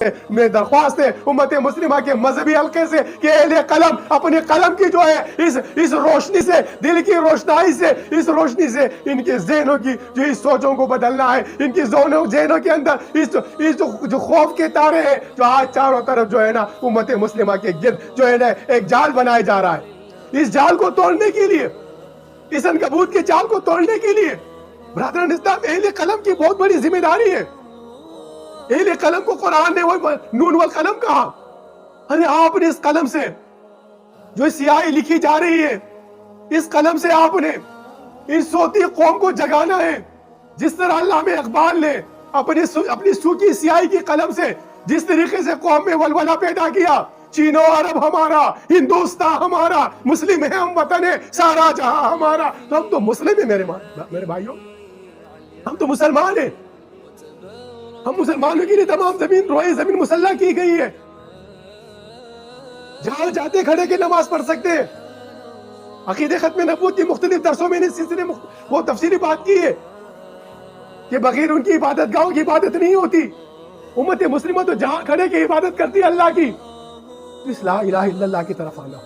میں درخواست ہے امت مسلمہ کے مذہبی حلقے سے کہ اہل قلم اپنے قلم کی جو ہے اس روشنی سے، دل کی روشنائی سے، اس روشنی سے ان کے ذہنوں کی جو اس سوچوں کو بدلنا ہے، ان کی ذہنوں کے اندر اس جو خوف کے تارے ہیں جو آج چاروں طرف جو ہے نا امت مسلمہ کے گرد جو ہے نا ایک جال بنایا جا رہا ہے، اس جال کو توڑنے کے لیے، اس عنکبوت کے جال کو توڑنے کے لیے برادران اسلام اہل قلم کی بہت بڑی ذمہ داری ہے۔ اہل قلم کو قرآن نے نون والقلم کہا۔ ارے آپ نے اس قلم سے جو سیاہی لکھی جا رہی ہے، اس قلم سے آپ نے اس سوتی قوم کو جگانا ہے، جس طرح علامہ اقبال نے اپنی سوکی سیاہی کی قلم سے جس طریقے سے قوم میں ولولہ پیدا کیا، چین و عرب ہمارا، ہندوستان ہمارا، مسلم ہے ہم وطن ہے سارا جہاں ہمارا۔ تو ہم تو مسلم ہیں میرے بھائیوں، ہم تو مسلمان ہیں۔ ہم مسلمانوں کے لیے تمام زمین مسلح کی گئی ہے، جہاں جاتے کھڑے کے نماز پڑھ سکتے ہیں۔ عقیدہ ختم نبوت کی مختلف درسوں میں نے اس سلسلے میں وہ تفصیلی بات کی ہے کہ بغیر ان کی عبادت گاہوں کی عبادت نہیں ہوتی۔ امت مسلمہ تو جہاں کھڑے کے عبادت کرتی ہے اللہ کی، اس لا الہ الا اللہ کی طرف آنا۔